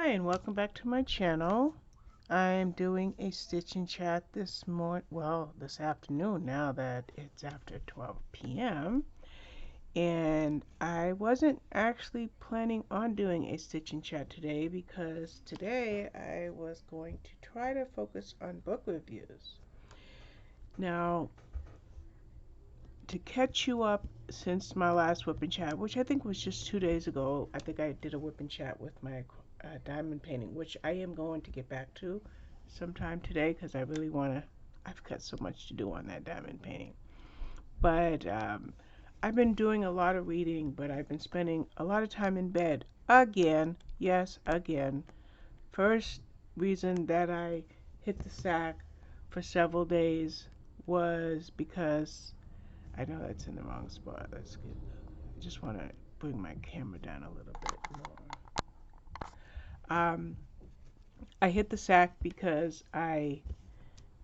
Hi, and welcome back to my channel. I'm doing a stitch and chat this afternoon, now that it's after 12 p.m. And I wasn't actually planning on doing a stitch and chat today because today I was going to try to focus on book reviews. Now, to catch you up since my last whip and chat, which I think was just 2 days ago, I think I did a whip and chat with my diamond painting, which I am going to get back to sometime today because I really want to. I've got so much to do on that diamond painting. But I've been doing a lot of reading, but I've been spending a lot of time in bed again. Yes, again. First reason that I hit the sack for several days was because I know that's in the wrong spot. That's good. I just want to bring my camera down a little bit more. I hit the sack because I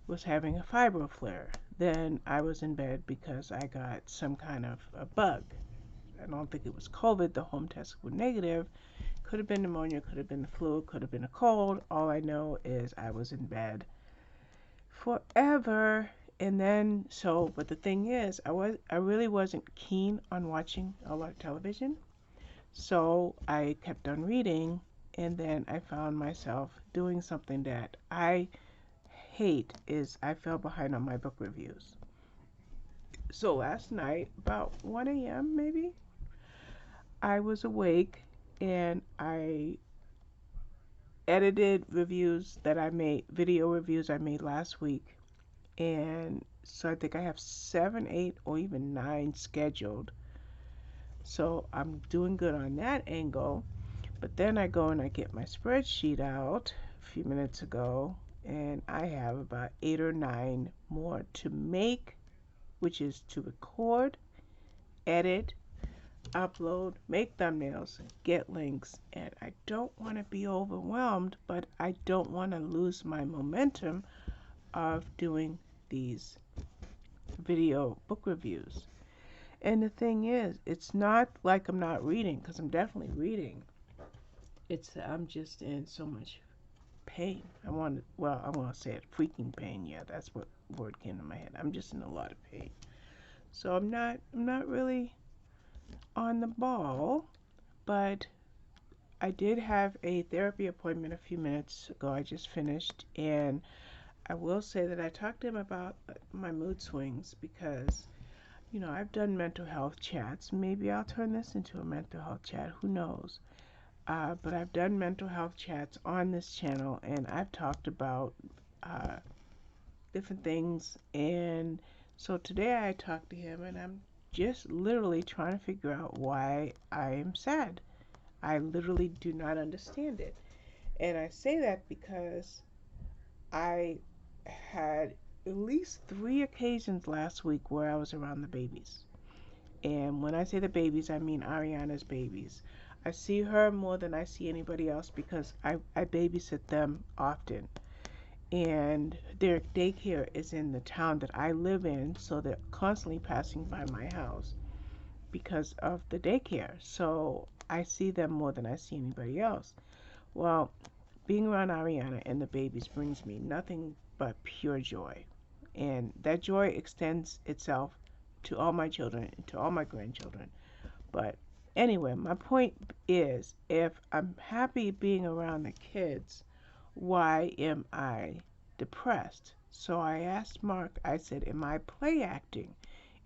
was having a fibro flare. Then I was in bed because I got some kind of a bug. I don't think it was COVID. The home tests were negative. Could have been pneumonia, could have been the flu, could have been a cold. All I know is I was in bed forever. And then but the thing is, I really wasn't keen on watching a lot of television. So I kept on reading, and then I found myself doing something that I hate is I fell behind on my book reviews. So last night, about 1 a.m. maybe, I was awake and I edited reviews that I made, video reviews I made last week. And so I think I have 7, 8, or even 9 scheduled. So I'm doing good on that angle. But then I go and I get my spreadsheet out a few minutes ago, and I have about 8 or 9 more to make, which is to record, edit, upload, make thumbnails, get links, and I don't want to be overwhelmed, but I don't want to lose my momentum of doing these video book reviews. And the thing is, it's not like I'm not reading, because I'm definitely reading. I'm just in so much pain. I want to say it, freaking pain. Yeah, that's what word came to my head. I'm just in a lot of pain. So I'm not really on the ball, but I did have a therapy appointment a few minutes ago. I just finished, and I will say that I talked to him about my mood swings because, I've done mental health chats. Maybe I'll turn this into a mental health chat. Who knows? But I've done mental health chats on this channel, and I've talked about different things. And so today I talked to him, and I'm just literally trying to figure out why I am sad. I literally do not understand it. And I say that because I had at least 3 occasions last week where I was around the babies. And when I say the babies, I mean Ariana's babies. I see her more than I see anybody else because I babysit them often. And their daycare is in the town that I live in, so they're constantly passing by my house because of the daycare. So I see them more than I see anybody else. Well, being around Ariana and the babies brings me nothing but pure joy. And that joy extends itself to all my children and to all my grandchildren. But anyway, my point is, if I'm happy being around the kids, why am I depressed? So I asked Mark, I said, am I play acting?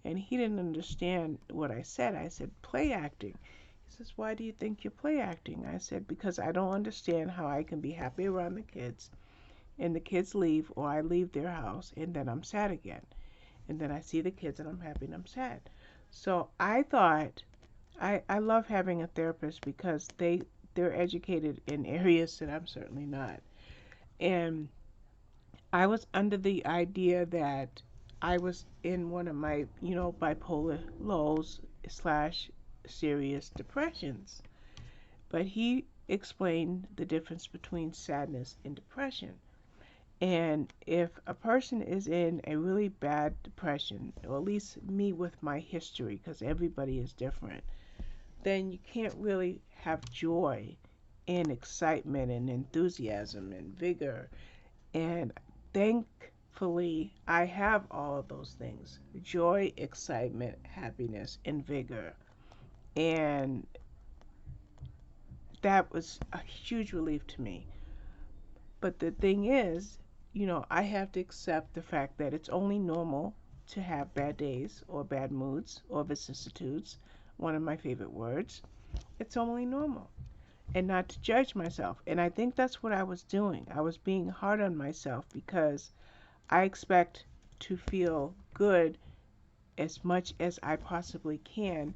And he didn't understand what I said. I said, play acting. He says, why do you think you're play acting? I said, because I don't understand how I can be happy around the kids and the kids leave, or I leave their house and then I'm sad again. And then I see the kids and I'm happy and I'm sad. So I thought, I love having a therapist because they're educated in areas that I'm certainly not. And I was under the idea that I was in one of my, bipolar lows slash serious depressions. But he explained the difference between sadness and depression. And if a person is in a really bad depression, or at least me with my history, because everybody is different, then you can't really have joy and excitement and enthusiasm and vigor. And thankfully, I have all of those things: joy, excitement, happiness, and vigor. And that was a huge relief to me. But the thing is, I have to accept the fact that it's only normal to have bad days or bad moods or vicissitudes, one of my favorite words. It's only normal. And not to judge myself. And I think that's what I was doing. I was being hard on myself because I expect to feel good as much as I possibly can.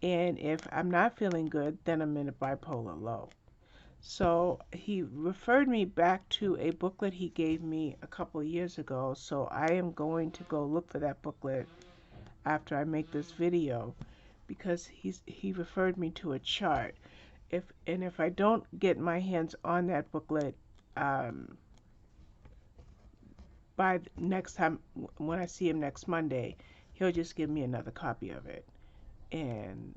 And if I'm not feeling good, then I'm in a bipolar low. So he referred me back to a booklet he gave me a couple of years ago. So I am going to go look for that booklet after I make this video because he referred me to a chart. If I don't get my hands on that booklet by next time when I see him next Monday, he'll just give me another copy of it. And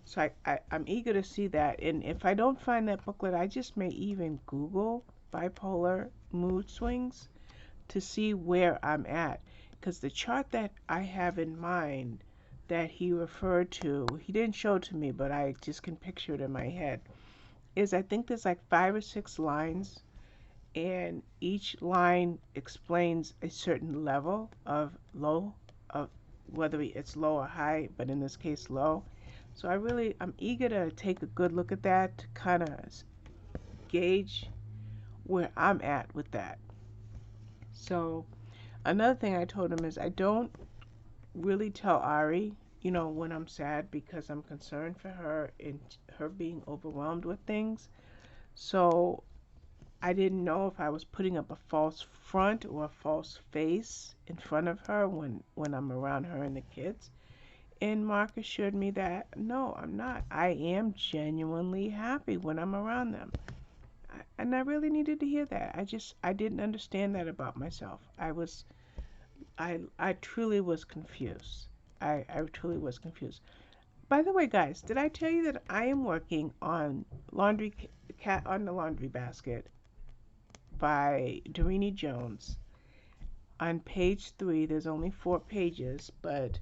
so I'm eager to see that. And if I don't find that booklet, I just may even Google bipolar mood swings to see where I'm at. Because the chart that I have in mind that he referred to, he didn't show it to me, but I just can picture it in my head, is I think there's like 5 or 6 lines, and each line explains a certain level of low, of whether it's low or high, but in this case low. So I'm eager to take a good look at that to kind of gauge where I'm at with that. So another thing I told him is I don't really tell Ari, when I'm sad because I'm concerned for her and her being overwhelmed with things. So I didn't know if I was putting up a false front or a false face in front of her when I'm around her and the kids. And Mark assured me that no, I'm not. I am genuinely happy when I'm around them. And I really needed to hear that. I didn't understand that about myself. I truly was confused. I truly was confused. By the way, guys, did I tell you that I am working on Cat on the Laundry Basket by Doreen Jones? On page 3, there's only 4 pages, but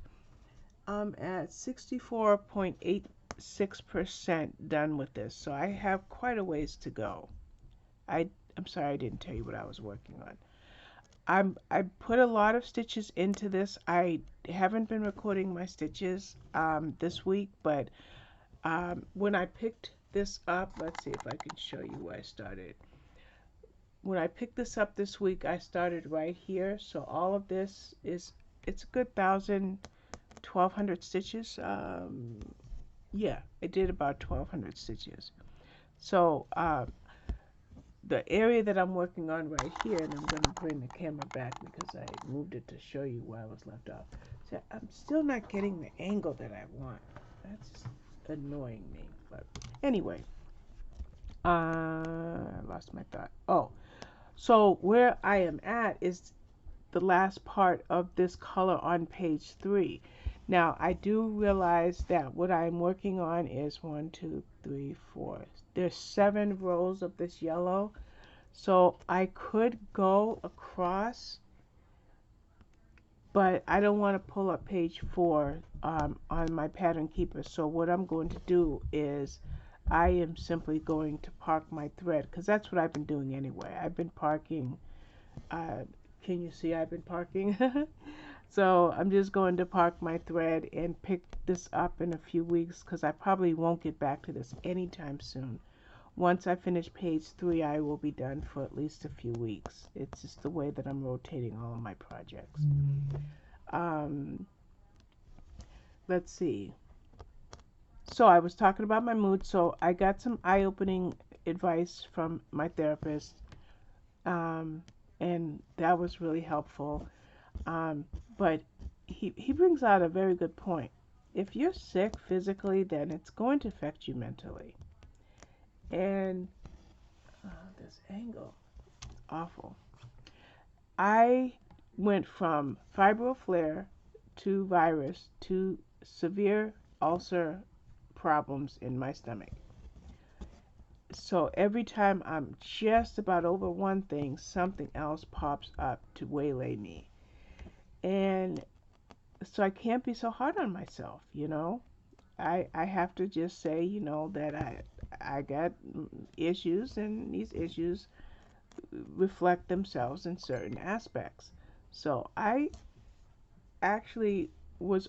I'm at 64.86% done with this, so I have quite a ways to go. I'm sorry I didn't tell you what I was working on. I put a lot of stitches into this. I haven't been recording my stitches this week, but when I picked this up, let's see if I can show you where I started. When I picked this up this week, I started right here. So all of this it's a good 1,200 stitches. Yeah, I did about 1,200 stitches. So the area that I'm working on right here, and I'm going to bring the camera back because I moved it to show you where I was left off. So I'm still not getting the angle that I want. That's annoying me. But anyway, I lost my thought. Oh, so where I am at is the last part of this color on page 3. Now I do realize that what I'm working on is 1, 2, 3, 4. There's 7 rows of this yellow. So I could go across, but I don't want to pull up page 4 on my pattern keeper. So what I'm going to do is I am simply going to park my thread, because that's what I've been doing anyway. I've been parking. Can you see I've been parking? So I'm just going to park my thread and pick this up in a few weeks, because I probably won't get back to this anytime soon. Once I finish page 3, I will be done for at least a few weeks. It's just the way that I'm rotating all of my projects. Let's see. So I was talking about my mood. So I got some eye-opening advice from my therapist, and that was really helpful. But he brings out a very good point. If you're sick physically, then it's going to affect you mentally. And this angle, awful. I went from fibro flare to virus to severe ulcer problems in my stomach. So every time I'm just about over one thing, something else pops up to waylay me. And so I can't be so hard on myself, you know? I have to just say, you know, that I got issues, and these issues reflect themselves in certain aspects. So I actually was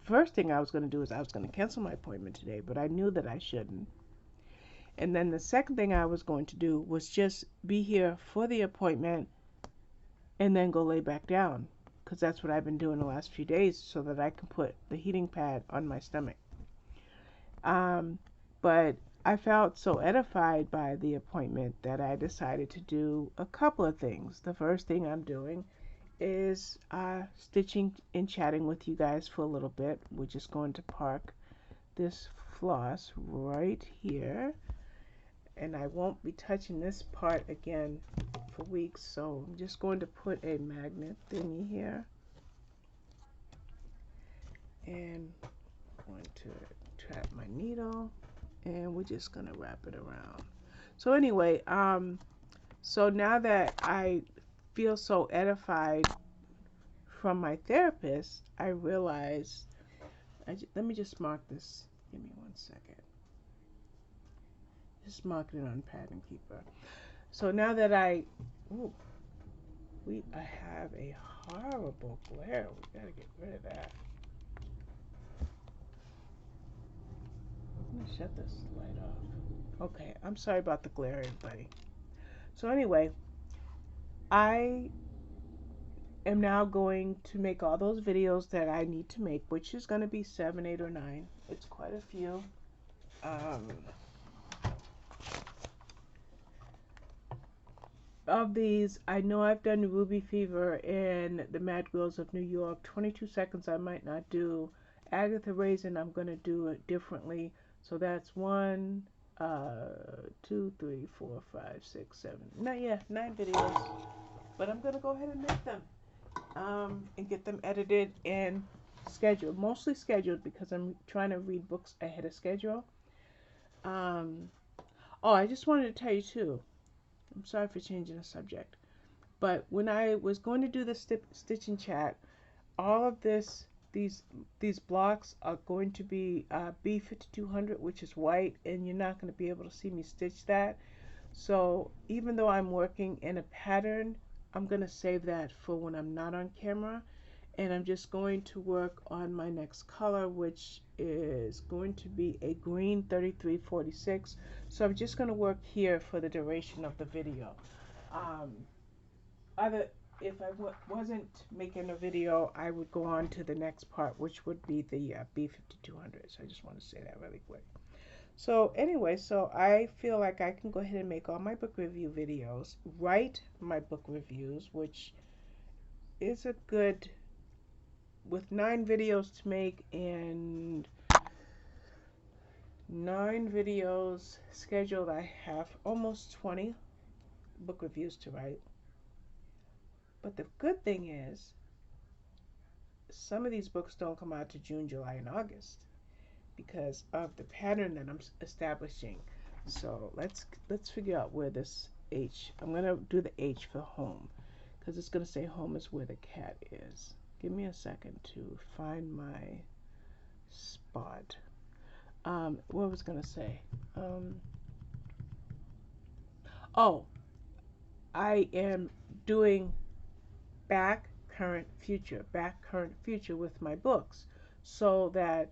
first thing I was going to do is I was going to cancel my appointment today, but I knew that I shouldn't. And then the second thing I was going to do was just be here for the appointment and then go lay back down, because that's what I've been doing the last few days so that I can put the heating pad on my stomach. But I felt so edified by the appointment that I decided to do a couple of things. The first thing I'm doing is stitching and chatting with you guys for a little bit. We're just going to park this floss right here, and I won't be touching this part again for weeks, so I'm just going to put a magnet thingy here, and I'm going to trap my needle, and we're just gonna wrap it around. So anyway, so now that I feel so edified from my therapist, I realize, let me just mark this. Give me 1 second. Just mark it on Pattern Keeper. So now that I have a horrible glare. We gotta get rid of that. Let me shut this light off. Okay, I'm sorry about the glare, everybody. So anyway, I am now going to make all those videos that I need to make, which is going to be 7, 8, or 9. It's quite a few. Of these, I know I've done Ruby Fever and the Mad Girls of New York. 22 Seconds I might not do. Agatha Raisin, I'm going to do it differently. So that's 1, 2, 3, 4, 5, 6, 7. No, yeah, 9 videos. But I'm going to go ahead and make them. And get them edited and scheduled. Mostly scheduled because I'm trying to read books ahead of schedule. Oh, I just wanted to tell you too. I'm sorry for changing the subject. But when I was going to do the stitch and chat, all of these blocks are going to be B5200, which is white, and you're not going to be able to see me stitch that. So even though I'm working in a pattern, I'm going to save that for when I'm not on camera. And I'm just going to work on my next color, which is going to be a green 3346. So I'm just going to work here for the duration of the video. If I wasn't making a video, I would go on to the next part, which would be the B5200. So I just want to say that really quick. So anyway, so I feel like I can go ahead and make all my book review videos, write my book reviews, which is a good, with 9 videos to make and 9 videos scheduled, I have almost 20 book reviews to write. But the good thing is, some of these books don't come out to June, July, and August because of the pattern that I'm establishing. So let's figure out where this H, I'm going to do the H for home because it's going to say home is where the cat is. Give me a second to find my spot. What was I going to say? Oh, I am doing back, current, future with my books, so that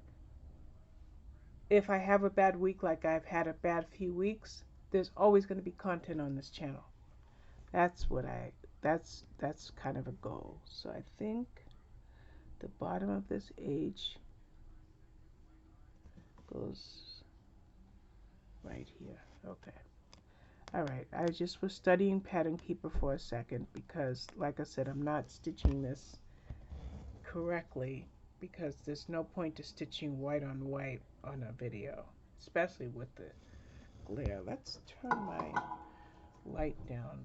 if I have a bad week, like I've had a bad few weeks, there's always going to be content on this channel. That's kind of a goal. So I think the bottom of this H goes right here. Okay. Alright, I just was studying Pattern Keeper for a second because, like I said, I'm not stitching this correctly because there's no point to stitching white on white on a video, especially with the glare. Let's turn my light down.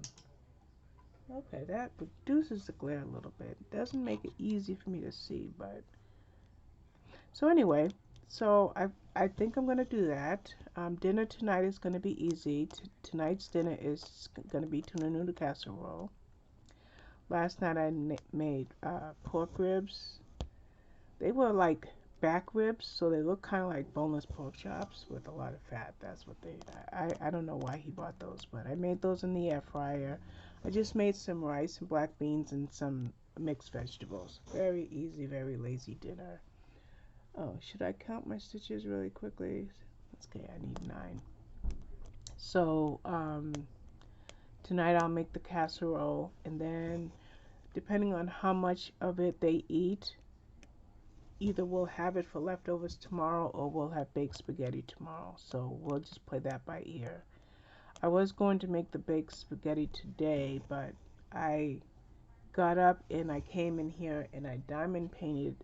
Okay, that reduces the glare a little bit. It doesn't make it easy for me to see, but so anyway, So I think I'm gonna do that. Dinner tonight is gonna be easy. Tonight's dinner is gonna be tuna noodle casserole. Last night I made pork ribs. They were like back ribs, so they look kind of like boneless pork chops with a lot of fat. That's what they. I don't know why he bought those, but I made those in the air fryer. I just made some rice and black beans and some mixed vegetables. Very easy, very lazy dinner. Oh, should I count my stitches really quickly? Okay, I need 9. So tonight I'll make the casserole, and then depending on how much of it they eat, either we'll have it for leftovers tomorrow or we'll have baked spaghetti tomorrow. So we'll just play that by ear. I was going to make the baked spaghetti today, but I got up and I came in here and I diamond painted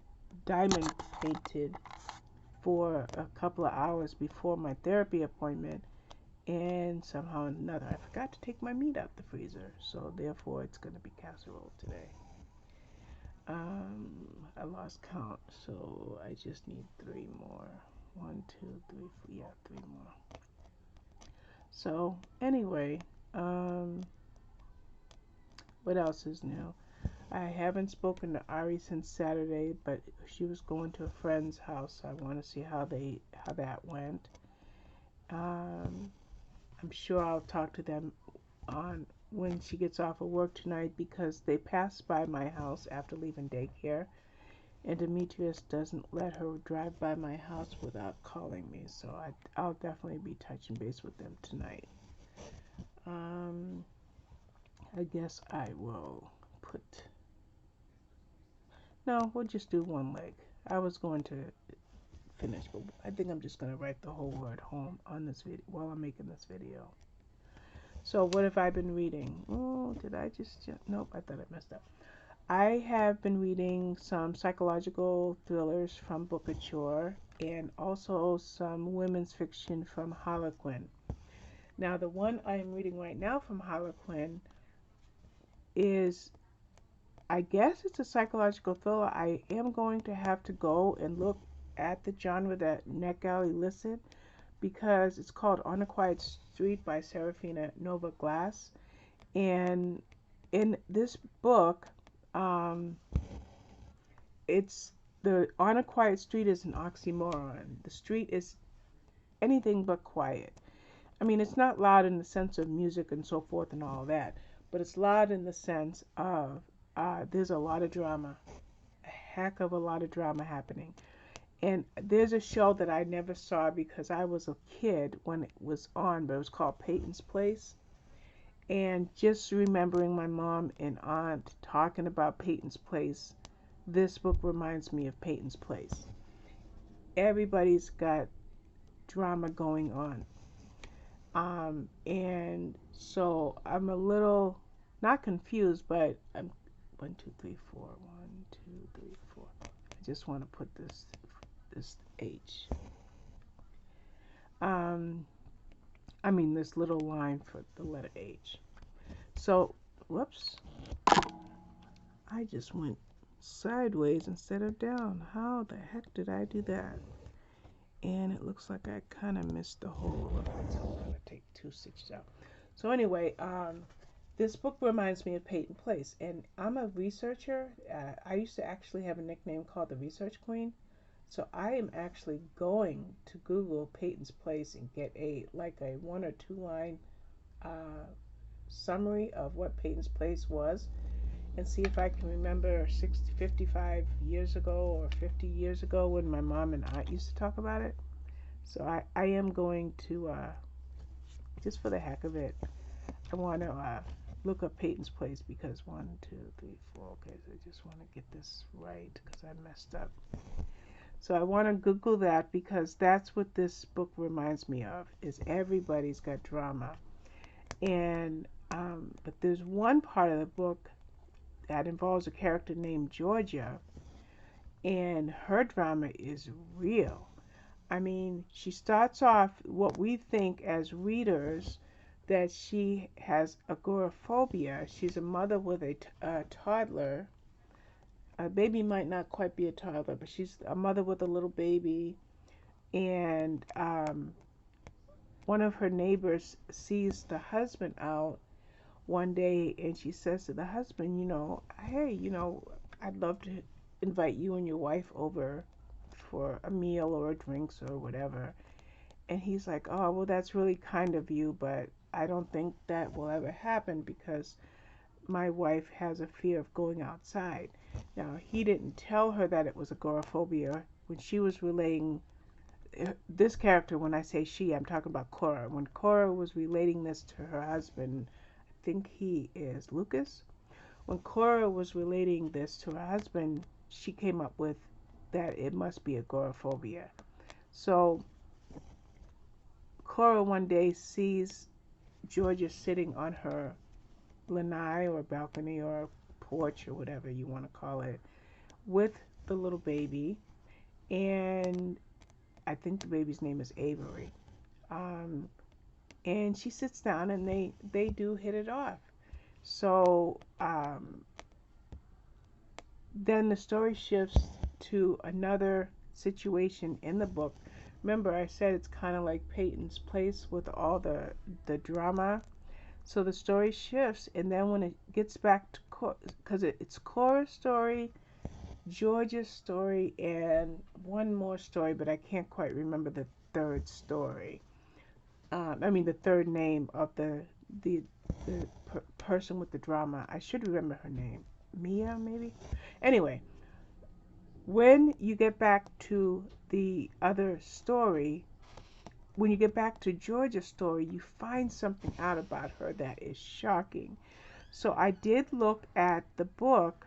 for a couple of hours before my therapy appointment, and somehow or another I forgot to take my meat out the freezer, so therefore it's going to be casserole today. I lost count, so I just need 3 more. 1, 2, 3, 4, yeah, 3 more. So anyway, what else is new? I haven't spoken to Ari since Saturday, but she was going to a friend's house. So I want to see how that went. Um, I'm sure I'll talk to them on when she gets off of work tonight, because they passed by my house after leaving daycare, and Demetrius doesn't let her drive by my house without calling me, so I'll definitely be touching base with them tonight. Um, I guess I will put. No, we'll just do one leg. I was going to finish, but I think I'm just going to write the whole word home on this video while I'm making this video. So what have I been reading? Oh, did I just nope, I thought I messed up. I have been reading some psychological thrillers from Bookouture and also some women's fiction from Harlequin. Now, the one I am reading right now from Harlequin is, I guess it's a psychological thriller. I am going to have to go and look at the genre that NetGalley listed, because it's called On a Quiet Street by Serafina Nova Glass. And in this book, it's the On a Quiet Street is an oxymoron. The street is anything but quiet. I mean, it's not loud in the sense of music and so forth and all that, but it's loud in the sense of there's a lot of drama, a heck of a lot of drama happening. And there's a show that I never saw because I was a kid when it was on, but it was called Peyton's Place. And just remembering my mom and aunt talking about Peyton's Place, this book reminds me of Peyton's Place. Everybody's got drama going on. And so I'm a little, not confused, but I'm 1, 2, 3, 4, 1, 2, 3, 4. I just want to put this H. I mean this little line for the letter H. So, whoops. I just went sideways instead of down. How the heck did I do that? And it looks like I kind of missed the whole of it, so I'm going to take 2 stitches out. So anyway, this book reminds me of Peyton Place, and I'm a researcher. I used to actually have a nickname called the Research Queen. So I am actually going to Google Peyton's Place and get a 1 or 2 line summary of what Peyton's Place was, and see if I can remember 55 years ago or 50 years ago when my mom and aunt used to talk about it. So I am going to, just for the heck of it, I want to look up Peyton's Place, because 1, 2, 3, 4, okay, so I just want to get this right because I messed up. So I want to Google that, because that's what this book reminds me of, is everybody's got drama. And but there's one part of the book that involves a character named Georgia, and her drama is real. I mean, she starts off what we think as readers that she has agoraphobia. She's a mother with a toddler. A baby might not quite be a toddler, but she's a mother with a little baby. And one of her neighbors sees the husband out one day, and she says to the husband, hey, I'd love to invite you and your wife over for a meal or drinks or whatever. And he's like, oh, well, that's really kind of you, but I don't think that will ever happen because my wife has a fear of going outside. Now, he didn't tell her that it was agoraphobia. When she was relaying this character, when I say she, I'm talking about Cora. When Cora was relating this to her husband, I think he is Lucas. When Cora was relating this to her husband, she came up with that it must be agoraphobia. So Cora one day sees Georgia sitting on her lanai or balcony or porch or whatever you want to call it with the little baby, and I think the baby's name is Avery. Um, and she sits down and they do hit it off. So then the story shifts to another situation in the book. Remember, I said it's kind of like Peyton's Place with all the drama. So the story shifts, and then when it gets back to because it's Cora's story, George's story, and one more story, but I can't quite remember the third story. The third name of the person with the drama. I should remember her name. Mia, maybe? Anyway, when you get back to the other story, when you get back to Georgia's story, you find something out about her that is shocking. So I did look at the book,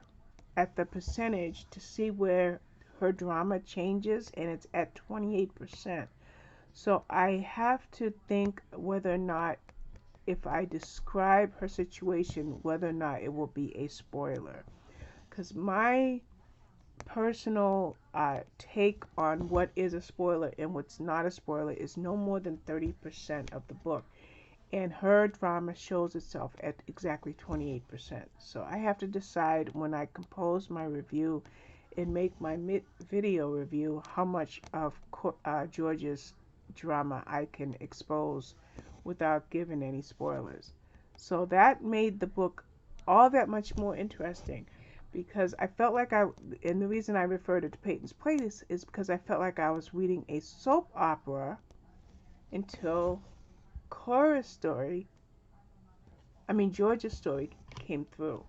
at the percentage, to see where her drama changes, and it's at 28%. So I have to think whether or not, if I describe her situation, whether or not it will be a spoiler. Because my personal take on what is a spoiler and what's not a spoiler is no more than 30% of the book. And her drama shows itself at exactly 28%. So I have to decide when I compose my review and make my video review how much of George's drama I can expose without giving any spoilers. So that made the book all that much more interesting because I felt like and the reason I referred it to Peyton's Place is because I felt like I was reading a soap opera until George's story came through.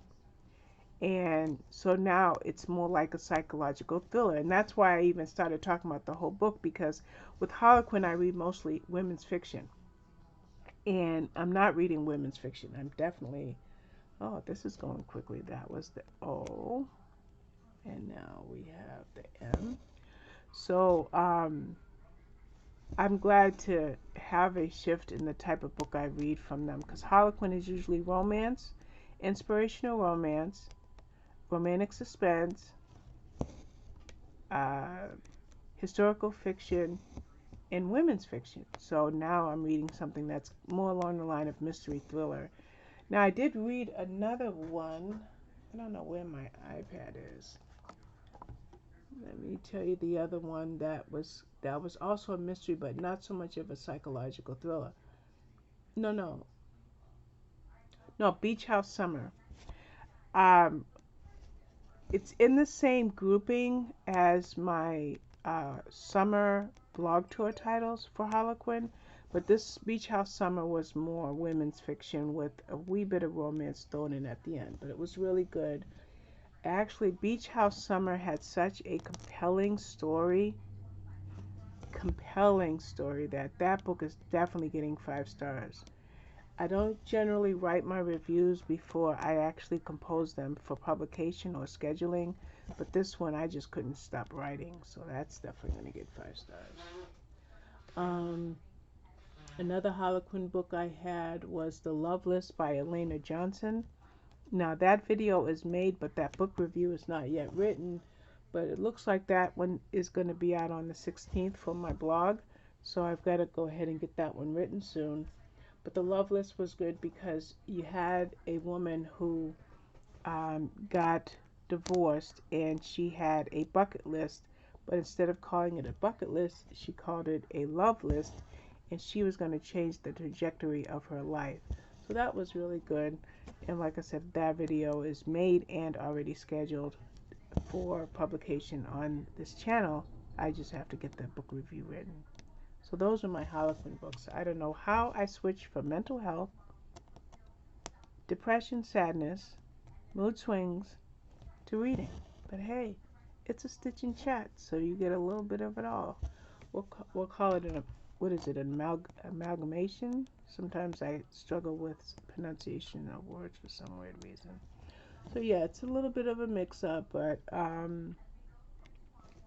And so now it's more like a psychological thriller. And that's why I even started talking about the whole book, because with Harlequin, I read mostly women's fiction. And I'm not reading women's fiction. I'm definitely, oh, this is going quickly. That was the O. And now we have the M. So I'm glad to have a shift in the type of book I read from them, because Harlequin is usually romance, inspirational romance, romantic suspense, uh, historical fiction, and women's fiction. So now I'm reading something that's more along the line of mystery thriller. Now I did read another one. I don't know where my iPad is. Let me tell you the other one that was also a mystery, but not so much of a psychological thriller. No, Beach House Summer. Um, it's in the same grouping as my summer blog tour titles for Harlequin, but this Beach House Summer was more women's fiction with a wee bit of romance thrown in at the end, but it was really good. Actually, Beach House Summer had such a compelling story that book is definitely getting 5 stars. I don't generally write my reviews before I actually compose them for publication or scheduling, but this one I just couldn't stop writing, so that's definitely going to get 5 stars. Another Harlequin book I had was The Love List by Elena Johnson. Now that video is made, but that book review is not yet written, but it looks like that one is going to be out on the 16th for my blog, so I've got to go ahead and get that one written soon. But The Love List was good because you had a woman who got divorced, and she had a bucket list, but instead of calling it a bucket list, she called it a love list, and she was going to change the trajectory of her life. So that was really good. And like I said, that video is made and already scheduled for publication on this channel. I just have to get the book review written. So those are my Harlequin books. I don't know how I switched from mental health, depression, sadness, mood swings, to reading. But hey, it's a stitch and chat, so you get a little bit of it all. We'll call it an, what is it, an amalgamation? Sometimes I struggle with pronunciation of words for some weird reason. So yeah, it's a little bit of a mix-up, but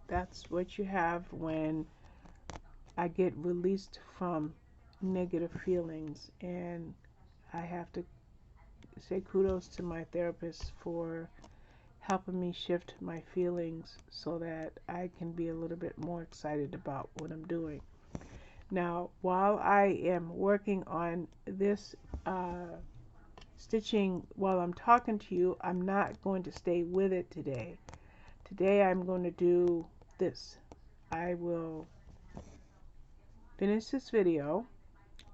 that's what you have when I get released from negative feelings, and I have to say kudos to my therapist for helping me shift my feelings so that I can be a little bit more excited about what I'm doing. Now, while I am working on this stitching, while I'm talking to you, I'm not going to stay with it today. Today I'm going to do this. I will finish this video,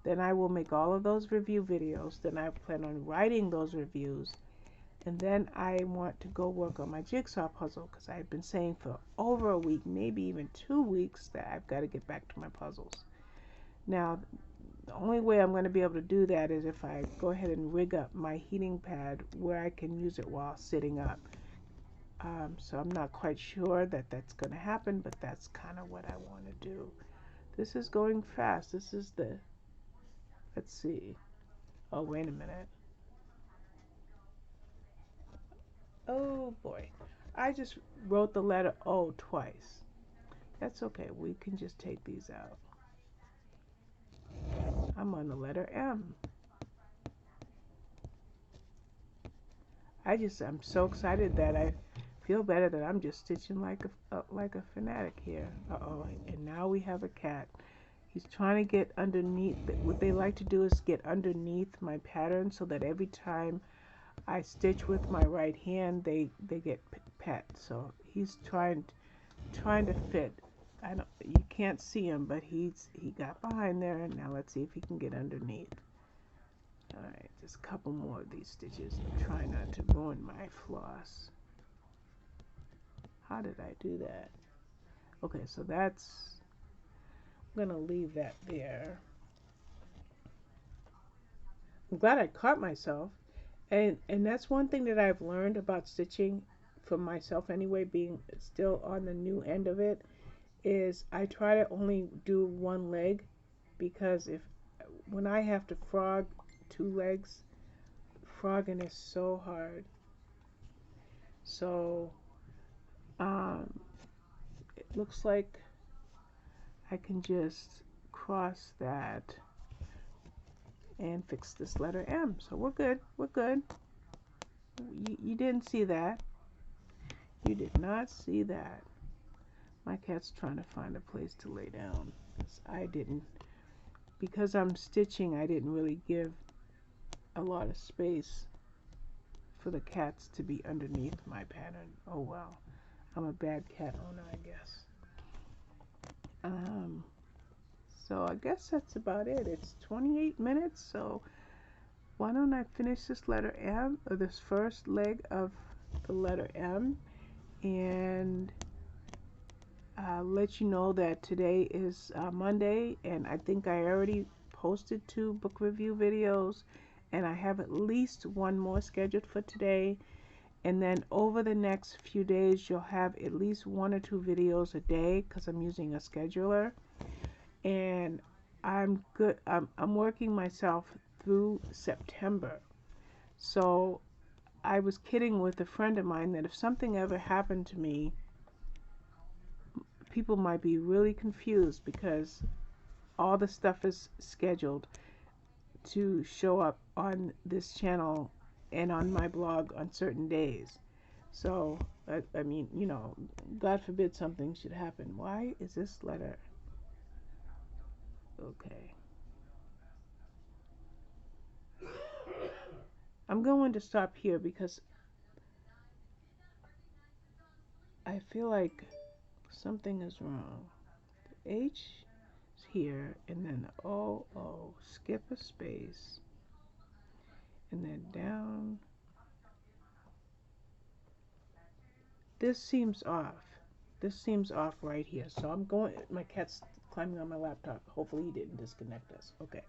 then I will make all of those review videos, then I plan on writing those reviews, and then I want to go work on my jigsaw puzzle, because I've been saying for over a week, maybe even 2 weeks, that I've got to get back to my puzzles. Now, the only way I'm going to be able to do that is if I go ahead and rig up my heating pad where I can use it while sitting up. So I'm not quite sure that that's going to happen, but that's kind of what I want to do. This is going fast. This is the, let's see. Oh, wait a minute. Oh boy. I just wrote the letter O twice. That's okay. We can just take these out. I'm on the letter M. I'm so excited that I feel better that I'm just stitching like a fanatic here. Uh-oh. And now we have a cat. He's trying to get underneath. What they like to do is get underneath my pattern so that every time I stitch with my right hand, they get pet. So he's trying to fit. You can't see him, but he got behind there, and now let's see if he can get underneath. All right, just a couple more of these stitches. I'm trying not to ruin my floss. How did I do that? Okay, so that's, I'm gonna leave that there. I'm glad I caught myself, and that's one thing that I've learned about stitching for myself anyway, being still on the new end of it, is I try to only do one leg, because when I have to frog 2 legs, frogging is so hard. So it looks like I can just cross that and fix this letter M. So we're good. We're good. You didn't see that. You did not see that. My cat's trying to find a place to lay down. I didn't, because I'm stitching, I didn't really give a lot of space for the cats to be underneath my pattern. Oh well, I'm a bad cat owner, I guess. So I guess that's about it. It's 28 minutes, so why don't I finish this letter M, or this first leg of the letter M, and let you know that today is Monday, and I think I already posted 2 book review videos, and I have at least 1 more scheduled for today. And then over the next few days, you'll have at least 1 or 2 videos a day, because I'm using a scheduler. And I'm good. I'm working myself through September. So I was kidding with a friend of mine that if something ever happened to me, people might be really confused, because all the stuff is scheduled to show up on this channel and on my blog on certain days. So I mean, you know, God forbid something should happen. Why is this letter? Okay. I'm going to stop here because I feel like Something is wrong. The H is here, and then the O, skip a space, and then down. This seems off. This seems off right here. So I'm going, my cat's climbing on my laptop. Hopefully he didn't disconnect us. Okay.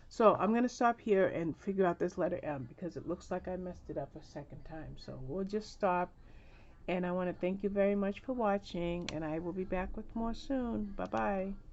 So I'm going to stop here and figure out this letter M because it looks like I messed it up a second time. So we'll just stop. And I want to thank you very much for watching. And I will be back with more soon. Bye-bye.